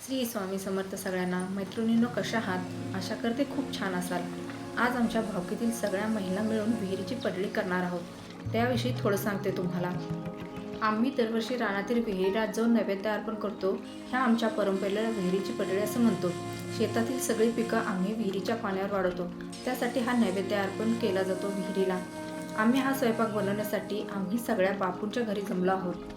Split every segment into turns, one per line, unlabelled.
श्री स्वामी समर्थ सगळ्यांना. मैत्रिणींनो, कशा आहात? आशा करते खूप छान असाल. आज आमच्या भावकीतील सगळ्या महिला मिळून विहिरीची पडळी करणार आहोत. त्याविषयी थोडं सांगते तुम्हाला. आम्ही दरवर्षी रानातील विहिरीला जो नैवेद्य अर्पण करतो, ह्या आमच्या परंपरेला विहिरीची पडळी असं म्हणतो. शेतातील सगळी पिकं आम्ही विहिरीच्या पाण्यावर वाढवतो. त्यासाठी हा नैवेद्य अर्पण केला जातो विहिरीला. आम्ही हा स्वयंपाक बनवण्यासाठी आम्ही सगळ्या बापूंच्या घरी जमलो आहोत.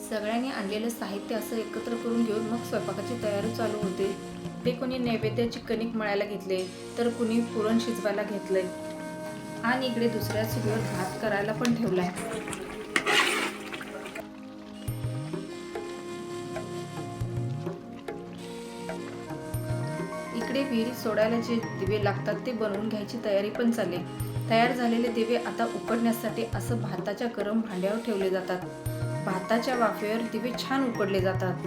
सगळ्यांनी आणलेलं साहित्य असं एकत्र करून घेऊन मग स्वयंपाकाची तयारी चालू होते. ते कोणी नैवेद्याची कणिक मळायला घेतले, तर कुणी पुरण शिजवायला घेतलंय आणि इकडे दुसऱ्या चुलीवर भात करायला पण ठेवलाय. इकडे विहिरीत सोडायला जे दिवे लागतात ते बनवून घ्यायची तयारी पण चालली. तयार झालेले दिवे आता उकडण्यासाठी असं भाताच्या गरम भांड्यावर ठेवले जातात. भाताच्या वाफेवर दिवे छान उकडले जातात.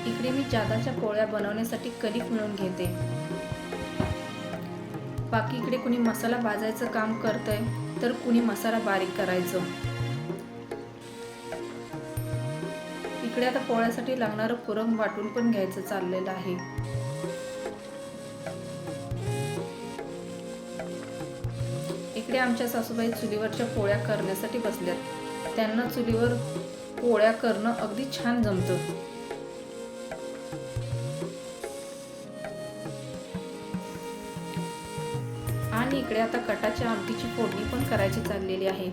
इकडे मी जादाच्या पोळ्या बनवण्यासाठी कणिक मिळवून घेते. बाकी इकडे कुणी मसाला भाजायचं काम करतंय, तर कुणी मसाला बारीक करायचं. इकडे आता पोळ्यासाठी लागणारं पुरण वाटून पण घ्यायचं चाललेलं आहे. इकडे आमच्या सासूबाई चुलीवरच्या पोळ्या करण्यासाठी बसल्यात. त्यांना चुलीवर पोळ्या करणं अगदी छान जमतं. आणि इकडे आता कटाच्या आमटीची फोडणी पण करायची चाललेली आहे.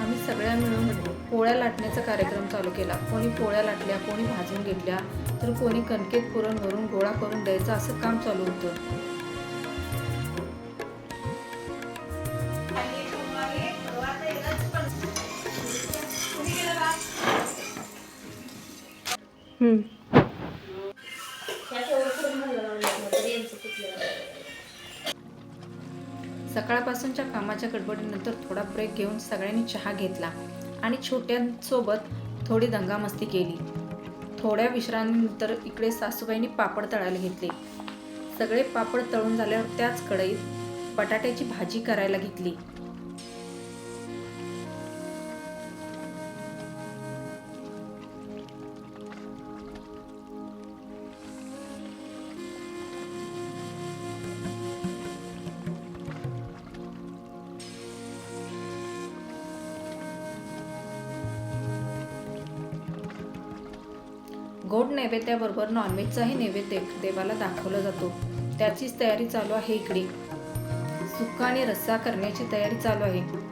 आम्ही सगळ्या मिळून पोळ्या लाटण्याचा कार्यक्रम चालू केला. कोणी पोळ्या लाटल्या, कोणी भाजून घेतल्या, तर कोणी कणकेत पुरण भरून गोळा करून द्यायचं असं काम चालू होतं. सकाळपासूनच्या कामाच्या गडबडीनंतर थोडा ब्रेक घेऊन सगळ्यांनी चहा घेतला आणि छोट्यांसोबत थोडी दंगामस्ती केली. थोड्या विश्रांतीनंतर इकडे सासूबाईंनी पापड तळायला घेतले. सगळे पापड तळून झाल्यावर त्याच कढईत बटाट्याची भाजी करायला घेतली. गोड नैवेद्याबरोबर नॉनव्हेजचाही नैवेद्य देवाला दाखवला जातो. त्याचीच तयारी चालू आहे. इकडे सुक्का आणि रस्सा करण्याची तयारी चालू आहे.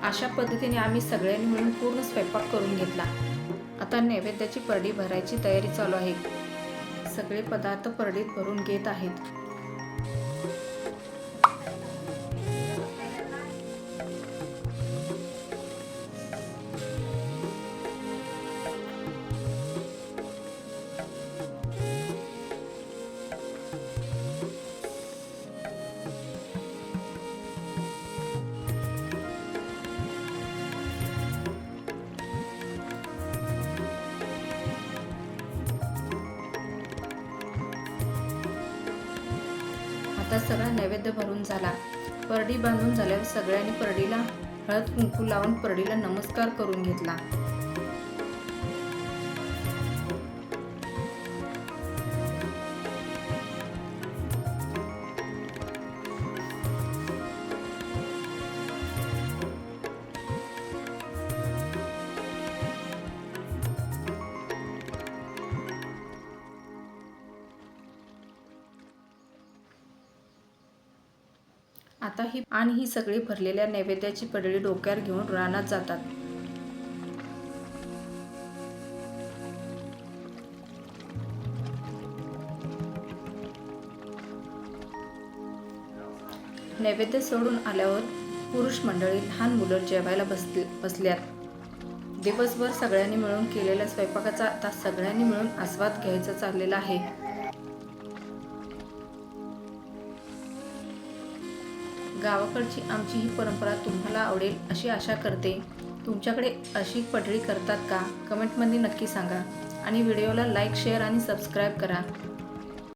अशा पद्धतीने आम्ही सगळ्यांनी मिळून पूर्ण स्वयंपाक करून घेतला. आता नैवेद्याची परडी भरायची तयारी चालू आहे. सगळे पदार्थ परडीत भरून घेत आहेत. आता सगळा नैवेद्य भरून झाला. परडी बांधून झाल्यावर सगळ्यांनी परडीला हळद कुंकू लावून परडीला नमस्कार करून घेतला. आता ही सगळी भरलेल्या नैवेद्याची पडळी डोक्यावर घेऊन रानात जातात. नैवेद्य सोडून आल्यावर पुरुष मंडळी, लहान मुलं जेवायला बसल्यात. दिवसभर सगळ्यांनी मिळून केलेल्या स्वयंपाकाचा आता सगळ्यांनी मिळून आस्वाद घ्यायचा चाललेला आहे. गावाकडची आमची ही परंपरा तुम्हाला आवडेल अशी आशा करते. तुमच्याकडे अशी पडळी करतात का? कमेंटमध्ये नक्की सांगा आणि व्हिडिओला लाईक, शेअर आणि सबस्क्राईब करा.